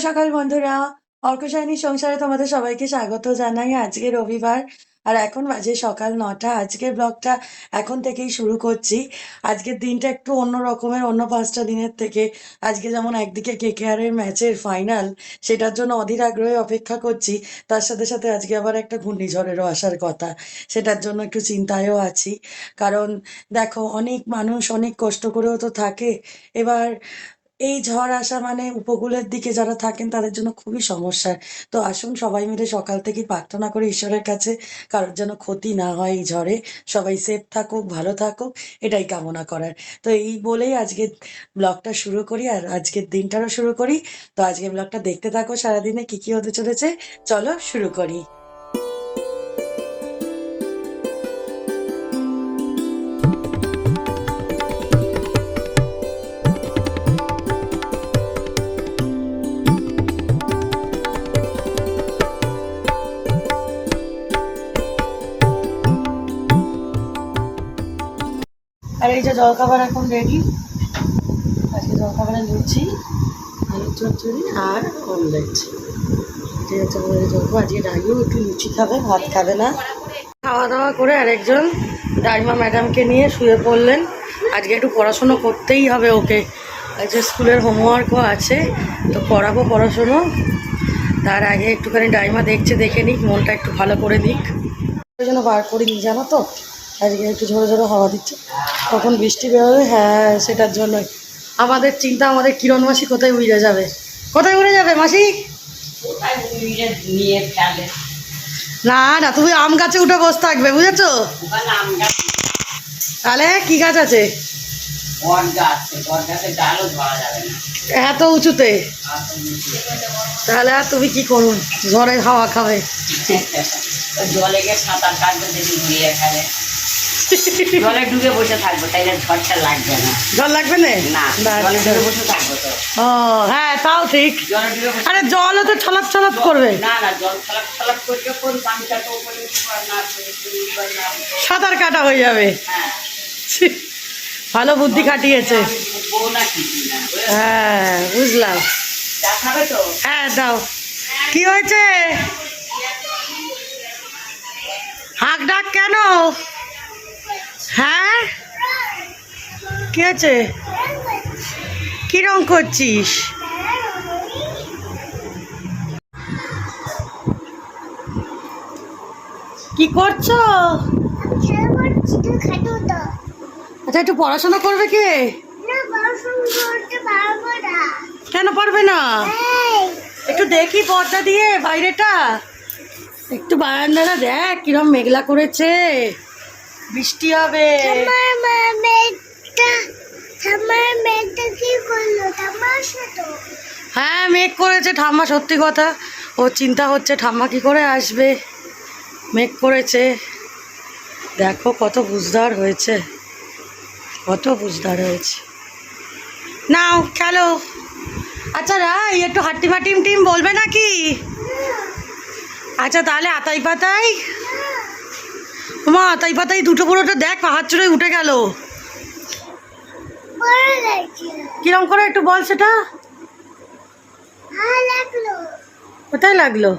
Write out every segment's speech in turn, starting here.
সকাল বন্ধুরা, অর্কশাইনী সংসারে তোমাদের সবাইকে স্বাগত জানাই। আজকে রবিবার আর এখন বাজে সকাল ৯টা। আজকের ব্লগটা এখন থেকেই শুরু করছি। আজকের দিনটা একটু অন্য রকমের, অন্য ৫টা দিনের থেকে। আজকে যেমন একদিকে কেকেআরের ম্যাচের ফাইনাল, সেটার জন্য অধীর আগ্রহে অপেক্ষা করছি। তার সাথে সাথে আজকে আবার একটা ঘূর্ণিঝড়েরও আসার কথা, সেটার জন্য একটু চিন্তায়ও আছি। কারণ দেখো, অনেক মানুষ অনেক কষ্ট করেও তো থাকে। এবার এই ঝড় আসা মানে উপকূলের দিকে যারা থাকেন তাদের জন্য খুবই সমস্যার। তো আসুন সবাই মিলে সকাল থেকে প্রার্থনা করি ঈশ্বরের কাছে, কারোর যেন ক্ষতি না হয় এই ঝড়ে। সবাই সেফ থাকুক, ভালো থাকুক, এটাই কামনা করার। তো এই বলেই আজকে ব্লগটা শুরু করি, আর আজকের দিনটারও শুরু করি। তো আজকে ব্লগটা দেখতে থাকো, সারাদিনে কি কি হতে চলেছে। চলো শুরু করি। আর এই যে জলখাবার এখন রেডি। আজকে জলখাবারে লুচি, আলুর চচ্চড়ি আর অমলেট। ঠিক আছে, আজকে ডাইও একটু লুচি খাবে, ভাত খাবে না। খাওয়া দাওয়া করে আরেকজন ডাইমা ম্যাডামকে নিয়ে শুয়ে পড়লেন। আজকে একটু পড়াশুনো করতেই হবে ওকে, আজকে স্কুলের হোমওয়ার্কও আছে, তো করাবো পড়াশুনো। তার আগে একটুখানি ডাইমা দেখছে, দেখে নিক, মনটা একটু ভালো করে দিক। ওই জন্য বার করিনি জানো তো, আজকে একটু ঝোড়ো ঝোড়ো হাওয়া দিচ্ছে, কখন বৃষ্টি বেরোবে। হ্যাঁ, সেটার জন্যই আমাদের চিন্তা। আমাদের কিরণ মাসি কোথায় উড়ে যাবে, কোথায় উড়ে যাবে মাসি? না না, তুমি আম গাছে উঠে বসে থাকবে, বুঝেছো? তাহলে কি গাছ আছে? এত উঁচুতে? তাহলে আর তুমি কি করুন, ঝড়ে হাওয়া খাবে। জলে গিয়ে সাঁতার কাটবে, দেখি ঘুরিয়ে খাবে। জলে ডুবে বসে থাকবো, তাইলে ঝড়টা লাগবে না। জল লাগবে না? জলে ডুবে বসে থাকবো তো। ও হ্যাঁ, তাও ঠিক। জলে ডুবে বসে, আরে জলও তো ছলাপ ছলাপ করবে। না না, জল ছলাপ ছলাপ করবে, কোন পানিটা তো উপরে না না। সাঁতার কাটা হয়ে যাবে। হ্যাঁ, ভালো বুদ্ধি খাটিয়েছে। বউ না কি না। হ্যাঁ, বুঝলাম। চা খাবে তো? হ্যাঁ দাও। কি হয়েছে? হাঁক ডাক কেন? হ্যাঁ, কি হয়েছে? কি রং করছিস? কি করছো? আচ্ছা, একটু পড়াশোনা করবে কে? কেন পারবে না? একটু দেখি পর্দা দিয়ে বাইরেটা, একটু বারান্দাটা দেখ কিরম মেঘলা করেছে, বৃষ্টি হবে। হ্যাঁ, মেঘ করেছে ঠাম্মা, সত্যি কথা। ও চিন্তা হচ্ছে ঠাম্মা কি করে আসবে, মেঘ করেছে। দেখো কত বুঝদার হয়েছে, কত বুঝদার হয়েছে। নাও খেলো। আচ্ছা রাই, একটু হাট্টিমা টিম টিম বলবে নাকি? আচ্ছা তাহলে আতাই পাতাই, মা আতাই পাতাই দুটো পুরোটা দেখ, পাহাড় চড়ে উঠে গেল। কিরম করে একটু বল সেটা। কোথায় লাগলো?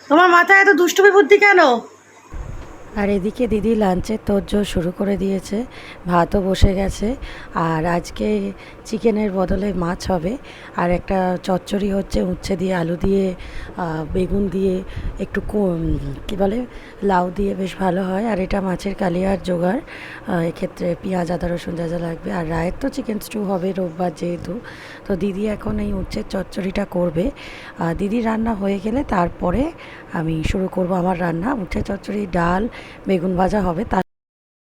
তোমার মাথায় এত দুষ্টুমি বুদ্ধি কেন? আর এদিকে দিদি লাঞ্চের তোড়জোড় শুরু করে দিয়েছে, ভাতও বসে গেছে। আর আজকে চিকেনের বদলে মাছ হবে, আর একটা চচ্চড়ি হচ্ছে উচ্ছে দিয়ে, আলু দিয়ে, বেগুন দিয়ে, একটু কী বলে, লাউ দিয়ে, বেশ ভালো হয়। আর এটা মাছের কালিয়ার জোগাড়, এক্ষেত্রে পেঁয়াজ আদা রসুন যা যা লাগবে। আর রায়ের তো চিকেন স্টু হবে রোববার যেহেতু, তো দিদি এখন এই উচ্ছের চচ্চড়িটা করবে। দিদি রান্না হয়ে গেলে তারপরে আমি শুরু করব আমার রান্না। উচ্ছে চচ্চড়ি, ডাল, বেগুন ভাজা হবে।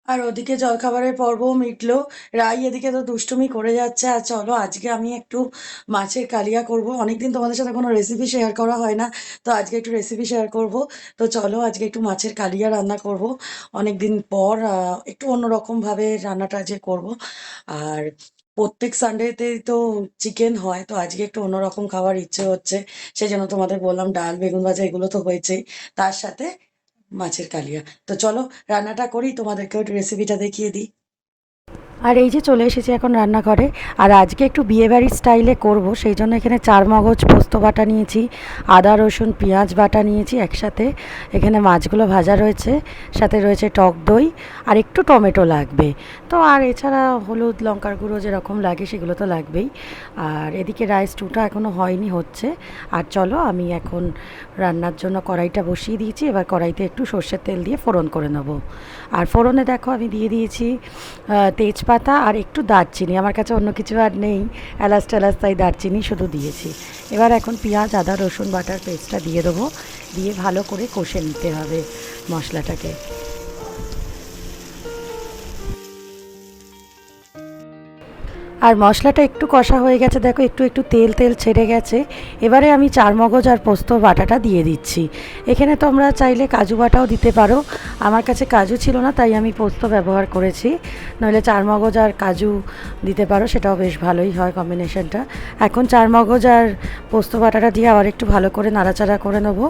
আর ওদিকে জলখাবারের পর্বও মিটলো। রাই এদিকে তো দুষ্টুমি করে যাচ্ছে। আর চলো আজকে আমি একটু মাছের কালিয়া করব। অনেকদিন তোমাদের সাথে কোনো রেসিপি শেয়ার করা হয় না, তো আজকে একটু রেসিপি শেয়ার করব। তো চলো আজকে একটু মাছের কালিয়া রান্না করব। অনেকদিন পর একটু অন্যরকমভাবে রান্নাটা আজকে করব। আর প্রত্যেক সানডেতেই তো চিকেন হয়, তো আজকে একটু অন্যরকম খাবার ইচ্ছে হচ্ছে। সেই জন্য তোমাদের বললাম, ডাল বেগুন ভাজা এগুলো তো হয়েছেই, তার সাথে মাছের কালিয়া। তো চলো রান্নাটা করি, তোমাদেরকেও একটু রেসিপিটা দেখিয়ে দিই। আর এই যে চলে এসেছি এখন রান্নাঘরে। আর আজকে একটু বিয়েবাড়ির স্টাইলে করব, সেই জন্য এখানে 4 মগজ পোস্ত বাটা নিয়েছি, আদা রসুন পেঁয়াজ বাটা নিয়েছি একসাথে। এখানে মাছগুলো ভাজা রয়েছে, সাথে রয়েছে টক দই আর একটু টমেটো লাগবে। তো আর এছাড়া হলুদ লঙ্কার গুঁড়ো যেরকম লাগে সেগুলো তো লাগবেই। আর এদিকে রাইস স্টুটা এখনও হয়নি, হচ্ছে। আর চলো আমি এখন রান্নার জন্য কড়াইটা বসিয়ে দিয়েছি। এবার কড়াইতে একটু সর্ষের তেল দিয়ে ফোড়ন করে নেব। আর ফোড়নে দেখো আমি দিয়ে দিয়েছি তেজপাতা আর একটু দারচিনি। আমার কাছে অন্য কিছু আর নেই, এলাচ টেলাচ, তাই দারচিনি শুধু দিয়েছি। এবার এখন পেঁয়াজ আদা রসুন বাটার পেস্টটা দিয়ে দেবো, দিয়ে ভালো করে কষে নিতে হবে মশলাটাকে। আর মশলাটা একটু কষা হয়ে গেছে, দেখো একটু একটু তেল তেল ছেড়ে গেছে। এবারে আমি 4 মগজ আর পোস্ত বাটাটা দিয়ে দিচ্ছি। এখানে তোমরা চাইলে কাজু বাটাও দিতে পারো, আমার কাছে কাজু ছিল না তাই আমি পোস্ত ব্যবহার করেছি। নইলে 4 মগজ আর কাজু দিতে পারো, সেটাও বেশ ভালোই হয় কম্বিনেশনটা। এখন 4 মগজ আর পোস্ত বাটাটা দিয়ে আবার একটু ভালো করে নাড়াচাড়া করে নেবো।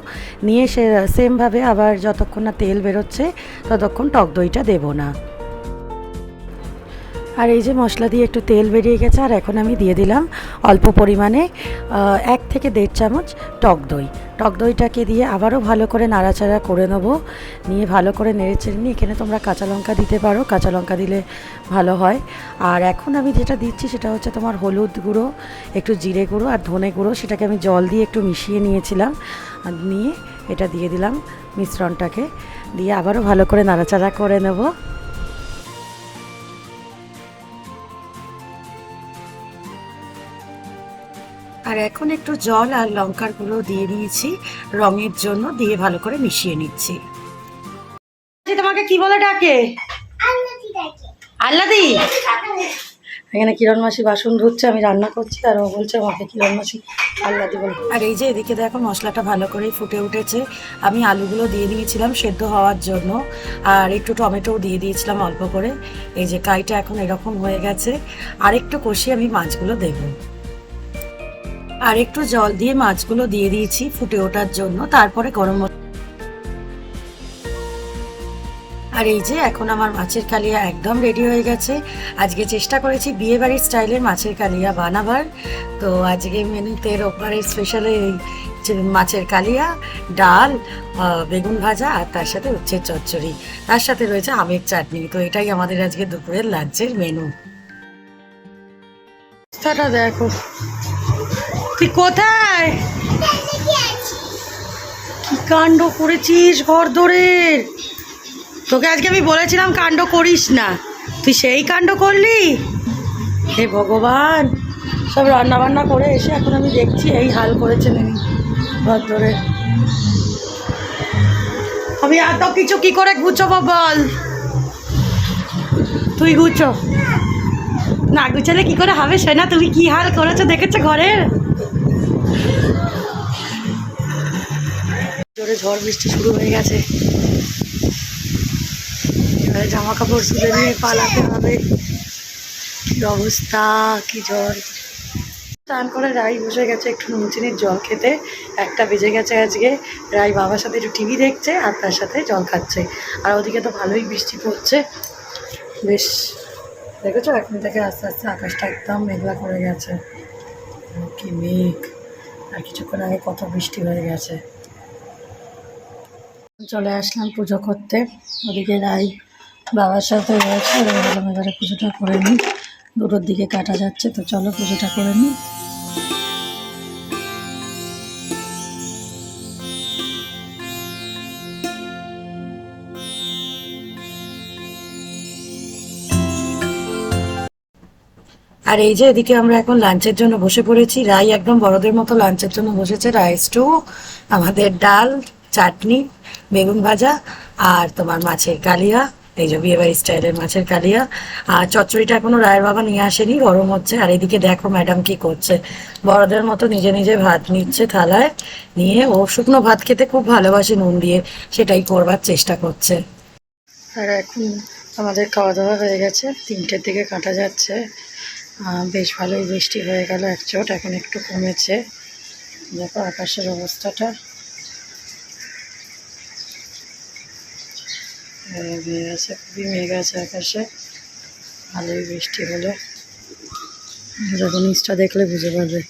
নিয়ে সে সেমভাবে আবার যতক্ষণ না তেল বেরোচ্ছে ততক্ষণ টক দইটা দেবো না। আর এই যে মশলা দিয়ে একটু তেল বেরিয়ে গেছে, আর এখন আমি দিয়ে দিলাম অল্প পরিমাণে 1 থেকে 1.5 চামচ টক দই। টক দইটাকে দিয়ে আবারও ভালো করে নাড়াচাড়া করে নেবো। নিয়ে ভালো করে নেড়েচেড়ে নিয়ে এখানে তোমরা কাঁচা লঙ্কা দিতে পারো, কাঁচা লঙ্কা দিলে ভালো হয়। আর এখন আমি যেটা দিচ্ছি সেটা হচ্ছে তোমার হলুদ গুঁড়ো, একটু জিরে গুঁড়ো আর ধনে গুঁড়ো, সেটাকে আমি জল দিয়ে একটু মিশিয়ে নিয়েছিলাম। আর নিয়ে এটা দিয়ে দিলাম মিশ্রণটাকে, দিয়ে আবারও ভালো করে নাড়াচাড়া করে নেবো। আর এখন একটু জল আর লঙ্কার গুঁড়ো দিয়ে দিয়েছি রঙের জন্য, দিয়ে ভালো করে মিশিয়ে নিচ্ছি। তোমাকে কি বলে ডাকে? আল্লাদি। এখানে কিরণ মাসি বাসন ধুচ্ছে, আমি রান্না করছি, আর ও বলছে আমাকে কিরণ মাসি আল্লাদি বলে। আর এই যে এদিকে দেখো মশলাটা ভালো করেই ফুটে উঠেছে। আমি আলুগুলো দিয়ে দিয়েছিলাম সেদ্ধ হওয়ার জন্য, আর একটু টমেটোও দিয়ে দিয়েছিলাম অল্প করে। এই যে কাইটা এখন এরকম হয়ে গেছে। আর একটু কষিয়ে আমি মাছগুলো দেবো। আর একটু জল দিয়ে মাছগুলো দিয়ে দিয়েছি ফুটে ওঠার জন্য, তারপরে গরম মশলা। আর এই যে এখন আমার মাছের কালিয়া একদম রেডি হয়ে গেছে। আজকে চেষ্টা করেছি বিয়ে বাড়ির স্টাইলের মাছের কালিয়া বানাবার। তো আজকে মেনুতে রোববারের স্পেশালে এই মাছের কালিয়া, ডাল, বেগুন ভাজা, আর তার সাথে উচ্ছের চচ্চড়ি, তার সাথে রয়েছে আমের চাটনি। তো এটাই আমাদের আজকে দুপুরের লাঞ্চের মেনু। দেখো তুই কোথায়, কি কাণ্ড করেছিস ঘর ধরে। তোকে আজকে আমি বলেছিলাম কাণ্ড করিস না, তুই সেই কাণ্ড করলি। হে ভগবান, সব রান্না বান্না করে এসে এখন আমি দেখছি এই হাল করেছেন আমি ঘর ধরে। আমি এত কিছু কি করে গুছাবো বল, তুই গুছো না, গুছালে কি করে হবে সেনা। তুমি কি হাল করেছো দেখেছো ঘরের। জোরে ঝড় বৃষ্টি শুরু হয়ে গেছে, জামা কাপড় তুলে নিয়ে পালাতে হবে। কি অবস্থা, কি ঝড়। স্নান করে রাই বসে গেছে একটু নুন চিনির জল খেতে। 1টা বেজে গেছে আজকে। রাই বাবার সাথে একটু টিভি দেখছে আর তার সাথে জল খাচ্ছে। আর ওদিকে তো ভালোই বৃষ্টি পড়ছে বেশ, দেখেছো এখন থেকে আস্তে আস্তে আকাশটা একদম মেঘলা করে গেছে। কি মেঘ, আর কিছুক্ষণ আগে কত বৃষ্টি হয়ে গেছে। চলে আসলাম পুজো করতে, ওদিকে রাই বাবার সাথে রয়েছে। ভাবলাম এবারে পুজোটা করে নিই, 2টোর দিকে কাটা যাচ্ছে, তো চলো পুজোটা করে নিই। আর এই যে এদিকে আমরা এখন লাঞ্চের জন্য বসে পড়েছি। রাই একদম বড়দের মতো লাঞ্চের জন্য বসেছে। রাইস টু, আমাদের ডাল, চাটনি, বেগুন ভাজা, আর তোমার মাছের কালিয়া, এই যে বিয়েবাড়ি স্টাইলের মাছের কালিয়া। আর চচ্চড়িটা এখনো রায়ের বাবা নিয়ে আসেনি, গরম হচ্ছে। আর এদিকে দেখো ম্যাডাম কি করছে, বড়দের মতো নিজে নিজে ভাত নিচ্ছে থালায় নিয়ে। ও শুকনো ভাত খেতে খুব ভালোবাসে নুন দিয়ে, সেটাই করবার চেষ্টা করছে। আর এখন আমাদের খাওয়া দাওয়া হয়ে গেছে, 3টের দিকে কাটা যাচ্ছে। বেশ ভালোই বৃষ্টি হয়ে গেল একচোট, এখন একটু কমেছে। দেখো আকাশের অবস্থাটা, মেঘ আছে, খুবই মেঘ আছে আকাশে। ভালোই বৃষ্টি হলো। যখন নিচটা দেখলে বুঝে পারবে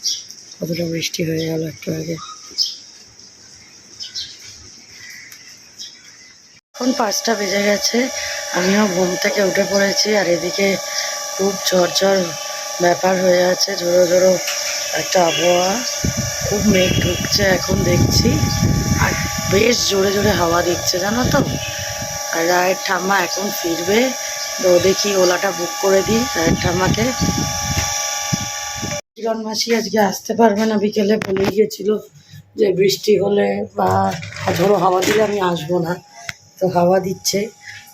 কতটা বৃষ্টি হয়ে গেল একটু আগে। এখন 5টা বেজে গেছে, আমিও ঘুম থেকে উঠে পড়েছি। আর এদিকে খুব ঝড় ব্যাপার হয়ে আছে, ঝোড়ো ঝোড়ো একটা আবহাওয়া, খুব মেঘ ঢুকছে এখন দেখছি। আর বেশ জোরে জোরে হাওয়া দিচ্ছে জানো তো। আর রায়ের ঠাম্মা এখন ফিরবে, তো দেখি ওলাটা বুক করে দিই রায়ের ঠাম্মাকে। কিরণ মাসি আজকে আসতে পারবে না, বিকেলে বলে গিয়েছিল যে বৃষ্টি হলে বা ঝোড়ো হাওয়া দিলে আমি আসবো না। তো হাওয়া দিচ্ছে,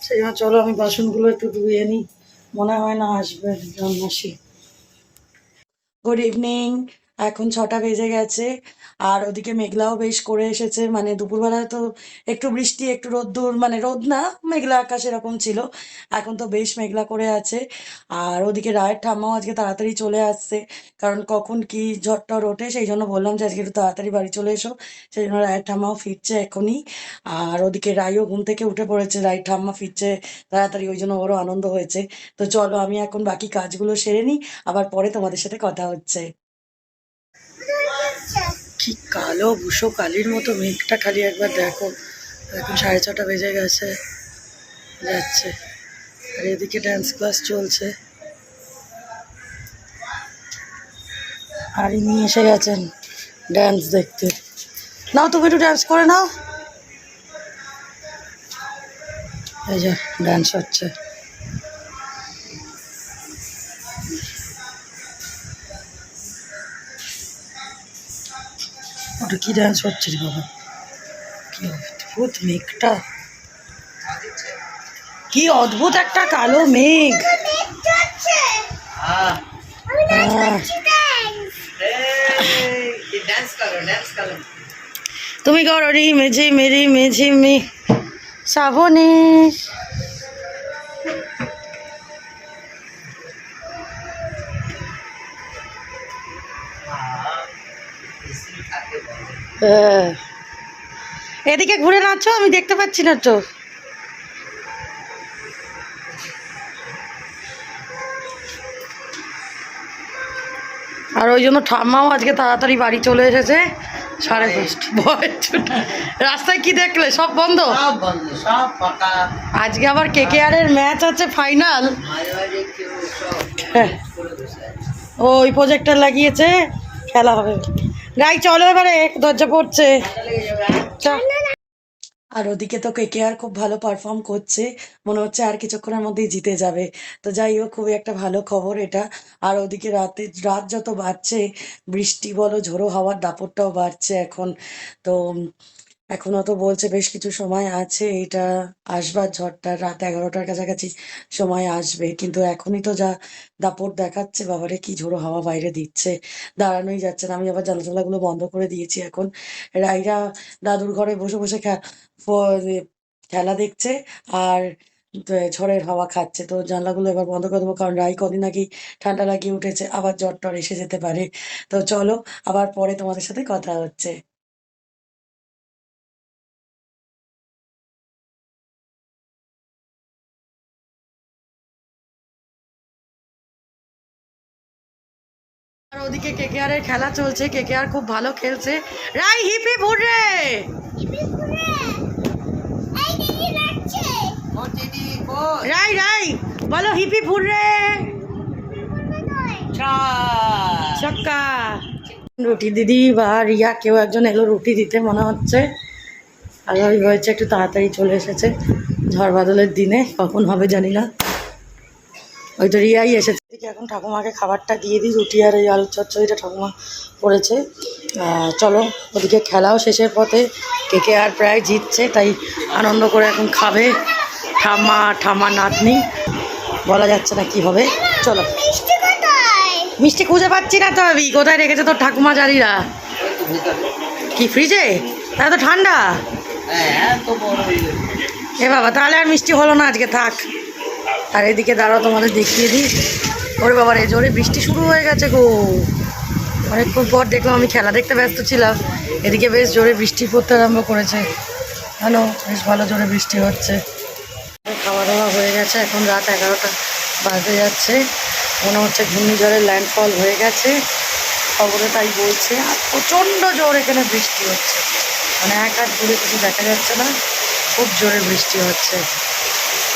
সেই জন্য চলো আমি বাসনগুলো একটু ধুয়ে নিই, মনে হয় না আসবে কিরণ মাসি। গুড ইভিনিং, এখন 6টা বেজে গেছে। আর ওদিকে মেঘলাও বেশ করে এসেছে, মানে দুপুরবেলায় তো একটু বৃষ্টি একটু রোদ্দুর, মানে রোদ না, মেঘলা আকাশ এরকম ছিল। এখন তো বেশ মেঘলা করে আছে। আর ওদিকে রায়ের ঠাম্মাও আজকে তাড়াতাড়ি চলে আসছে, কারণ কখন কি ঝড় ওঠে, সেই জন্য বললাম যে আজকে একটু তাড়াতাড়ি বাড়ি চলে এসো। সেই জন্য রায়ের ঠাম্মাও ফিরছে এখনই। আর ওদিকে রাইও ঘুম থেকে উঠে পড়েছে, রায়ের ঠাম্মা ফিরছে তাড়াতাড়ি, ওই জন্য ওরও আনন্দ হয়েছে। তো চলো আমি এখন বাকি কাজগুলো সেরে নিই, আবার পরে তোমাদের সাথে কথা হচ্ছে। কি কালো ভুসো কালির মতো মেঘটা, খালি একবার দেখো। এখন 6:30 বেজে গেছে, যাচ্ছে। আর এদিকে ডান্স ক্লাস চলছে, আর ইনি এসে গেছেন ডান্স দেখতে। নাও তুমি একটু ডান্স করে নাও। এই যে ডান্স হচ্ছে। ওটা কি ডান্স হচ্ছে রে বাবা, কি অদ্ভুত মেঘটা, কি অদ্ভুত একটা কালো মেঘ। আহ, আহ, ডান্স করো, ডান্স করো। তুমি করো রি মেঝে মেরি মেঝে মে শ্রাবণে। এদিকে ঘুরে নাচো, আমি দেখতে পাচ্ছি না তো। আর ওই জন্য ঠাম্মাও আজকে তাড়াতাড়ি বাড়ি চলে এসেছে, 5:30 ভয়ের ছুটি। রাস্তায় কি দেখলে, সব বন্ধ, সব বন্ধ, সব ফাঁকা। আজকে আবার KKR এর ম্যাচ আছে ফাইনাল। মাঝে মাঝে কেউ সব হ্যাঁ, করে বসে আছে। ওই প্রজেক্টর লাগিয়েছে, খেলা হবে। রাই চলো এবারে, দরজা পড়ছে। ঠান্ডা লেগে যাবে, হ্যাঁ? চল। আর ওদিকে তো KKR খুব ভালো পারফর্ম করছে, মনে হচ্ছে আর কিছুক্ষণের মধ্যেই জিতে যাবে। তো যাই হোক, খুবই একটা ভালো খবর এটা। আর ওদিকে রাত যত বাড়ছে, বৃষ্টি বলো ঝোড়ো হাওয়ার দাপটটাও বাড়ছে এখন। তো এখনো তো বলছে বেশ কিছু সময় আছে এটা আসবার, ঝড়টা রাত 11টার কাছাকাছি সময় আসবে, কিন্তু এখনই তো যা দাপট দেখাচ্ছে, বাবারে কি ঝোড়ো হাওয়া বাইরে দিচ্ছে, দাঁড়ানোই যাচ্ছে না। আমি আবার জানালাগুলো বন্ধ করে দিয়েছি এখন। রাইরা দাদুর ঘরে বসে বসে খেলা দেখছে, আর ঝড়ের হাওয়া খাচ্ছে। তো জানলাগুলো এবার বন্ধ করে দেবো, কারণ রাই কদিন আগে ঠান্ডা লাগিয়ে উঠেছে, আবার জ্বর টর এসে যেতে পারে। তো চলো, আবার পরে তোমাদের সাথে কথা হচ্ছে। আর ওদিকে KKR এর খেলা চলছে, KKR খুব ভালো খেলছে। রাই হিপি হুররে, ও দিদি, কই? রাই রাই বলো হিপি হুররে। ছক্কা। রুটি দিদি বা রিয়া কেউ একজন এলো রুটি দিতে মনে হচ্ছে। আর ওই হয়েছে একটু তাড়াতাড়ি চলে এসেছে, ঝড় বাদলের দিনে, কখন হবে জানি না। ওই তো রিয়াই এসেছে। এখন ঠাকুমাকে খাবারটা দিয়ে দিই, রুটি আর এই আলুর চচ্চড়িটা ঠাকুমা করেছে। চলো, ওদিকে খেলাও শেষের পথে, KKR প্রায় জিতছে, তাই আনন্দ করে এখন খাবে ঠাম্মা নাতনি। বলা যাচ্ছে না কি হবে। চলো, মিষ্টি খুঁজে পাচ্ছি না তো, আমি কোথায় রেখেছে তোর ঠাকুমা জানিরা। ওই তো ভিতরে। কি ফ্রিজে? তাহলে তো ঠান্ডা। হ্যাঁ, তো বড় হয়ে গেল। এ বাবা, তাহলে আর মিষ্টি হলো না আজকে, থাক। আর এদিকে দাঁড়াও তোমাদের দেখিয়ে দিই। ওরে বাবা রে, জোরে বৃষ্টি শুরু হয়ে গেছে গো। অনেকক্ষণ পর দেখলাম, আমি খেলা দেখতে ব্যস্ত ছিলাম, এদিকে বেশ জোরে বৃষ্টি পড়তে আরম্ভ করেছে। বেশ ভালো জোরে বৃষ্টি হচ্ছে। খাওয়া দাওয়া হয়ে গেছে, এখন রাত 11টা বাজে যাচ্ছে, মনে হচ্ছে ঘূর্ণিঝড়ের ল্যান্ডফল হয়ে গেছে, খবরে তাই বলছে। আর প্রচণ্ড জোর এখানে বৃষ্টি হচ্ছে, মানে এক হাত দূরে কিছু দেখা যাচ্ছে না, খুব জোরে বৃষ্টি হচ্ছে,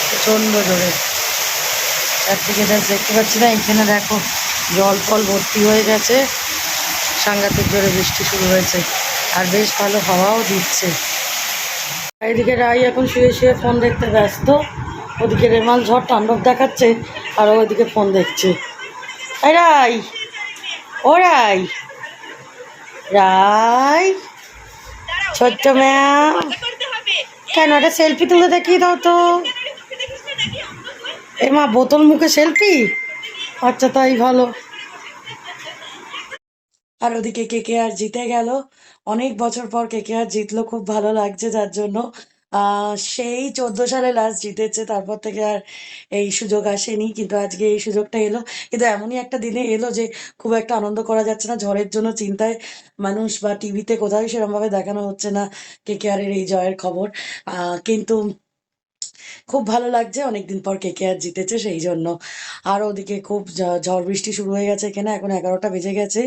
প্রচণ্ড জোরে। চারদিকে যা দেখতে পাচ্ছি না, এখানে দেখো জল ফল ভর্তি হয়ে গেছে, সাংঘাতিক জোরে বৃষ্টি শুরু হয়েছে, আর বেশ ভালো হাওয়াও দিচ্ছে। এইদিকে রাই এখন শুয়ে শুয়ে ফোন দেখতে ব্যস্ত, ওদিকে রেমাল ঝড় তাণ্ডব দেখাচ্ছে আর ওইদিকে ফোন দেখছে। এই রাই, ও রাই, রাই, ছোট্ট ম্যাম, কেন একটা সেলফি তুলে দেখিয়ে দাও তো। এ মা, বোতল মুখে সেলফি, আচ্ছা তাই ভালো। আর ওদিকে কেকেআর জিতে গেল, অনেক বছর পর কেকেআর জিতলো, খুব ভালো লাগছে যার জন্য। সেই 14 সালে লাস্ট জিতেছে, তারপর থেকে আর এই সুযোগ আসেনি, কিন্তু আজকে এই সুযোগটা এলো। কিন্তু এমনই একটা দিনে এলো যে খুব একটা আনন্দ করা যাচ্ছে না, ঝড়ের জন্য চিন্তায় মানুষ, বা টিভিতে কোথাও সেরকমভাবে দেখানো হচ্ছে না কেকেআরের এই জয়ের খবর। কিন্তু খুব ভালো লাগছে, অনেকদিন পর কেকেআর জিতেছে সেই জন্য। আর ওদিকে খুব ঝড় বৃষ্টি শুরু হয়ে গেছে এখানে, এখন 11টা বেজে গেছে,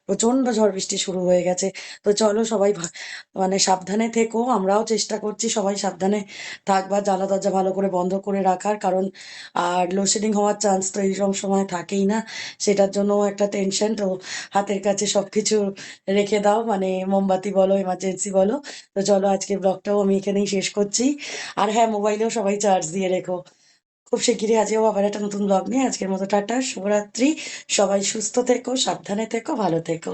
প্রচণ্ড ঝড় বৃষ্টি শুরু হয়ে গেছে। তো চলো সবাই মানে সাবধানে থেকো, আমরাও চেষ্টা করছি সবাই সাবধানে থাকবার, জানলা দরজা ভালো করে বন্ধ করে রাখার, কারণ আর লোডশেডিং হওয়ার চান্স তো এইরকম সময় থাকেই না, সেটার জন্য একটা টেনশন। তো হাতের কাছে সব কিছু রেখে দাও, মানে মোমবাতি বলো, এমার্জেন্সি বলো। তো চলো আজকের ব্লগটাও আমি এখানেই শেষ করছি। আর হ্যাঁ, মোবাইলেও সবাই চার্জ দিয়ে রেখো। খুব শিগগিরই আজকেও আবার একটা নতুন ব্লগ নিয়ে, আজকের মতো টাটা, শুভরাত্রি। সবাই সুস্থ থেকো, সাবধানে থেকো, ভালো থেকো।